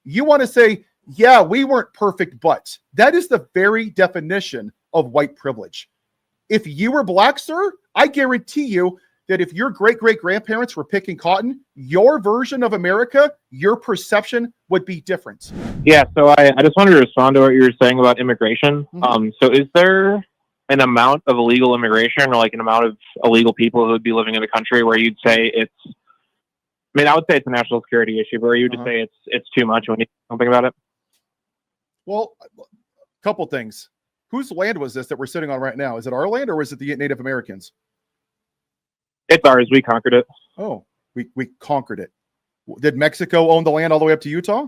You want to say, yeah, we weren't perfect, but that is the very definition of white privilege. If you were black, sir, I guarantee you that if your great-great-grandparents were picking cotton, your version of America, your perception would be different. Yeah, so I just wanted to respond to what you were saying about immigration. So is there an amount of illegal immigration or like an amount of illegal people who would be living in the country where you'd say it's, I mean, I would say it's a national security issue, but where you would just say it's too much when you do something about it? Well, a couple things. Whose land was this that we're sitting on right now? Is it our land or was it the Native Americans? It's ours. We conquered it. Oh, we conquered it. Did Mexico own the land all the way up to Utah?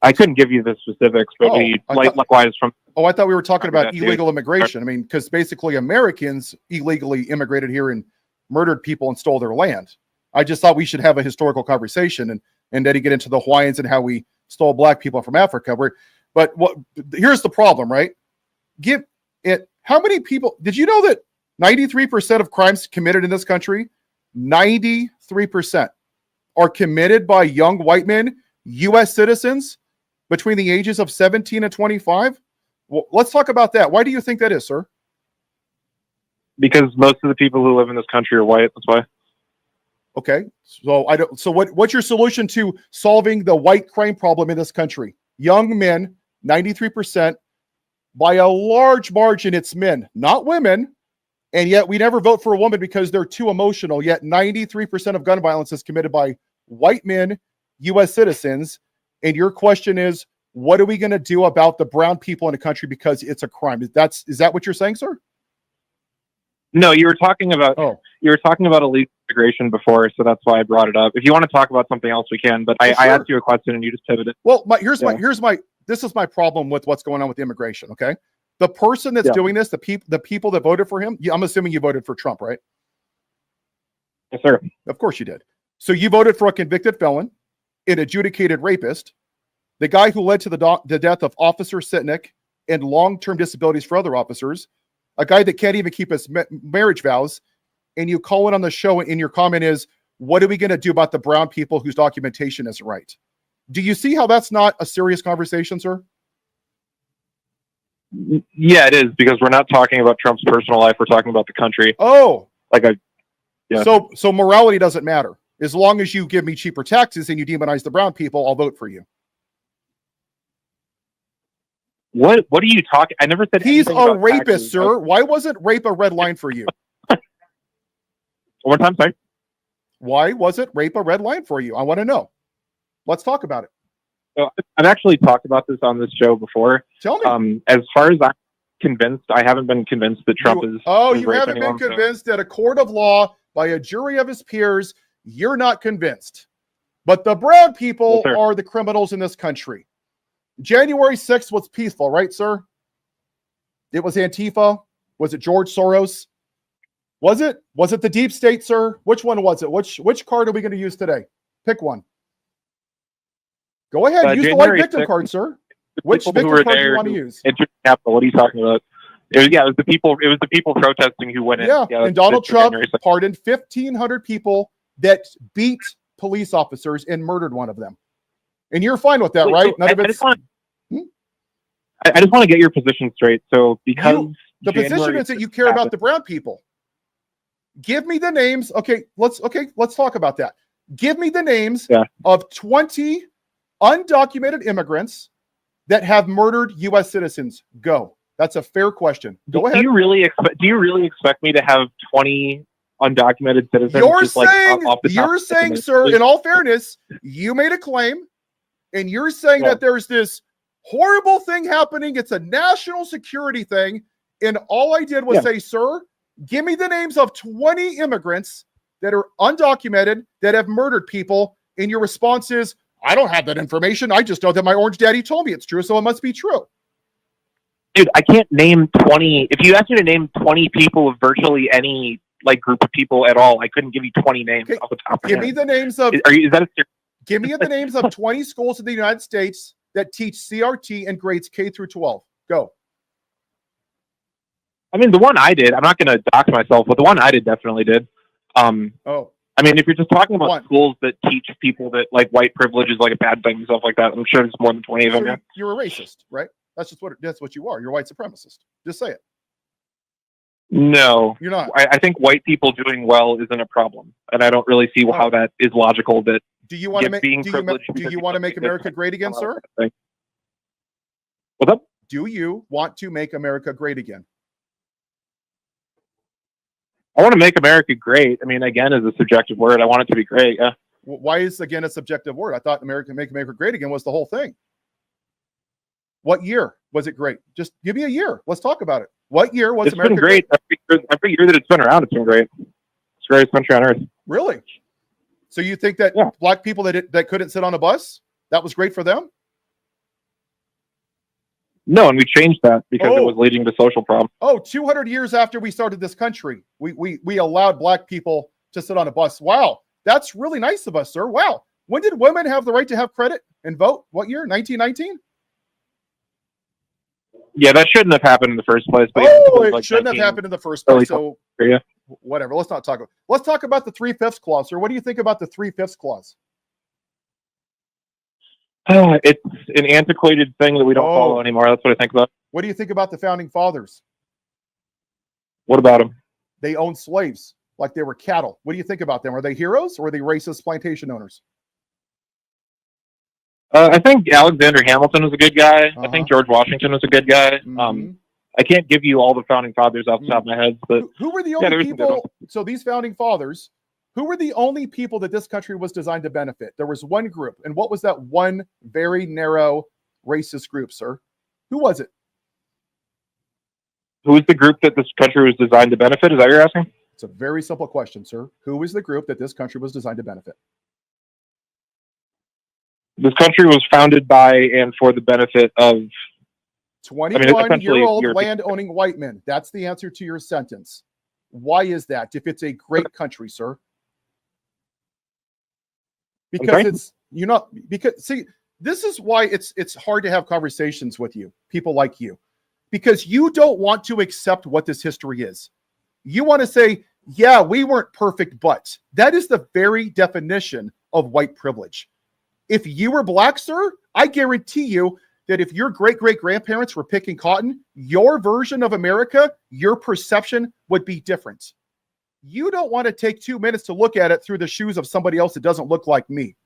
I couldn't give you the specifics, but likewise from... Oh, I thought we were talking about illegal immigration. I mean, because basically Americans illegally immigrated here and murdered people and stole their land. I just thought we should have a historical conversation and then get into the Hawaiians and how we stole black people from Africa. But here's the problem, right? How many people, did you know that 93% of crimes committed in this country, 93% are committed by young white men, U.S. citizens, between the ages of 17 and 25? Well, let's talk about that. Why do you think that is, sir? Because most of the people who live in this country are white. That's why. Okay. So what's your solution to solving the white crime problem in this country? Young men, 93%, by a large margin, it's men, not women. And yet we never vote for a woman because they're too emotional. Yet 93% of gun violence is committed by white men, U.S. citizens. And your question is, what are we going to do about the brown people in the country because it's a crime? Is that what you're saying, sir? No, you were talking about illegal immigration before, so that's why I brought it up. If you want to talk about something else, we can. But I asked you a question and you just pivoted. Well, this is my problem with what's going on with immigration. Okay, the person that's doing this, the people that voted for him. I'm assuming you voted for Trump, right? Yes, sir. Of course you did. So you voted for a convicted felon, an adjudicated rapist, the guy who led to the death of Officer Sitnick and long-term disabilities for other officers, a guy that can't even keep his marriage vows, and you call it on the show and your comment is, what are we going to do about the brown people whose documentation isn't right? Do you see how that's not a serious conversation, sir? Yeah, it is, because we're not talking about Trump's personal life. We're talking about the country. Oh. Yeah. So morality doesn't matter. As long as you give me cheaper taxes and you demonize the brown people, I'll vote for you. What are you talking? I never said he's a rapist, taxes. Sir. Why wasn't rape a red line for you? One more time, sorry. Why wasn't rape a red line for you? I want to know. Let's talk about it. So I've actually talked about this on this show before. Tell me. As far as I'm convinced, I haven't been convinced that Trump is. Oh, you haven't been convinced at a court of law by a jury of his peers. You're not convinced. But the brown people are the criminals in this country. January 6th was peaceful, right, sir? It was Antifa. Was it George Soros? Was it the deep state, sir? Which one was it? Which card are we going to use today? Pick one. Go ahead. Use the white victim card, sir. Which victim card do you want to use? Capitol. What are you talking about? It was the people protesting who went in. Yeah, and Donald Trump pardoned 1,500 people that beat police officers and murdered one of them. And you're fine with that, right? I just want to get your position straight. So because the position is that you care about the brown people. Give me the names. Let's talk about that. Give me the names of 20 undocumented immigrants that have murdered U.S. citizens. Go. That's a fair question. Go ahead. Do you really expect me to have 20 undocumented citizens? You're saying, sir, in all fairness, you made a claim, and you're saying that there's this horrible thing happening. It's a national security thing. And all I did was say, sir, give me the names of 20 immigrants that are undocumented that have murdered people. And your response is, I don't have that information. I just know that my orange daddy told me it's true, so it must be true. Dude, I can't name 20. If you asked me to name 20 people of virtually any group of people at all, I couldn't give you 20 names off the top of my head. Give me the names of. Give me the names of 20 schools in the United States that teach CRT in grades K through 12. Go. I mean, the one I did. I'm not going to dox myself, but the one I did definitely did. I mean, if you're just talking about schools that teach people that like white privilege is like a bad thing and stuff like that, I'm sure there's more than 20 of them. So you're a racist, right? That's what you are. You're a white supremacist. Just say it. No, you're not. I think white people doing well isn't a problem, and I don't really see how that is logical. That do you want to make America great again, sir? What's up? Do you want to make America great again? I want to make America great. I mean, again, is a subjective word. I want it to be great. Yeah. Why is again a subjective word? I thought make America great again was the whole thing. What year was it great? Just give me a year. Let's talk about it. What year was America great? Every year that it's been around, it's been great. It's the greatest country on earth. Really? So you think that black people that couldn't sit on a bus, that was great for them? No, and we changed that because it was leading to social problems. 200 years after we started this country, we allowed black people to sit on a bus. Wow, that's really nice of us, sir. Wow. When did women have the right to have credit and vote? What year? 1919? Yeah, that shouldn't have happened in the first place. But it shouldn't have happened in the first place. So whatever. Let's talk about the 3/5 clause, sir. What do you think about the 3/5 clause? It's an antiquated thing that we don't follow anymore. That's what I think about. What do you think about the founding fathers? What about them? They owned slaves like they were cattle. What do you think about them? Are they heroes or are they racist plantation owners? I think Alexander Hamilton was a good guy. I think George Washington was a good guy. I can't give you all the founding fathers off the top of my head, but who were the only people? So these founding fathers, who were the only people that this country was designed to benefit? There was one group, and what was that one very narrow racist group, sir? Who was it? Who was the group that this country was designed to benefit? Is that what you're asking? It's a very simple question, sir. Who was the group that this country was designed to benefit? This country was founded by and for the benefit of 21-year-old land-owning white men. That's the answer to your sentence. Why is that? If it's a great country, sir. Because see, this is why it's hard to have conversations with you, people like you, because you don't want to accept what this history is. You want to say, yeah, we weren't perfect, but that is the very definition of white privilege. If you were black, sir, I guarantee you that if your great-great-grandparents were picking cotton, your version of America, your perception would be different. You don't want to take 2 minutes to look at it through the shoes of somebody else that doesn't look like me.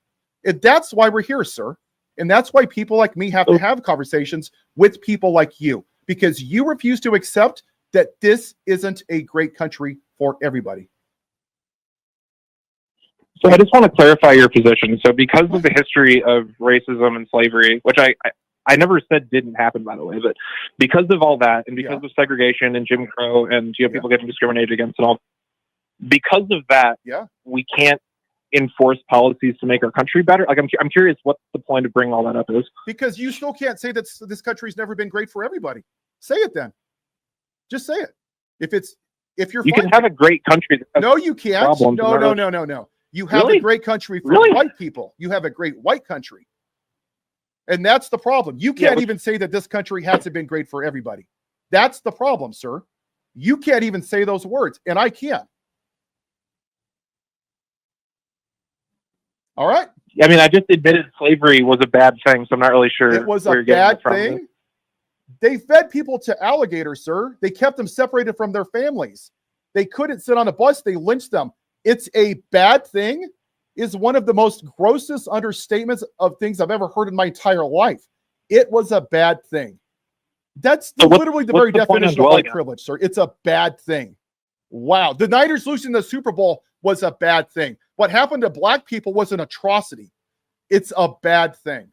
And that's why we're here, sir. And that's why people like me have to have conversations with people like you, because you refuse to accept that this isn't a great country for everybody. So I just want to clarify your position. So because of the history of racism and slavery, which I never said didn't happen, by the way, but because of all that, and because of segregation and Jim Crow and people getting discriminated against and all, because of that, we can't enforce policies to make our country better. Like I'm curious what the point of bringing all that up is. Because you still can't say that this country's never been great for everybody. Say it then. Just say it. If you can have a great country. No, you can't. No. You have a great country for white people. You have a great white country. And that's the problem. You can't even say that this country hasn't been great for everybody. That's the problem, sir. You can't even say those words, and I can. All right? I mean, I just admitted slavery was a bad thing, so I'm not really sure. It was a bad thing? They fed people to alligators, sir. They kept them separated from their families. They couldn't sit on a bus. They lynched them. It's a bad thing is one of the most grossest understatements of things I've ever heard in my entire life. It was a bad thing. That's literally the very definition of white privilege, sir. It's a bad thing. Wow. The Niners losing the Super Bowl was a bad thing. What happened to black people was an atrocity. It's a bad thing.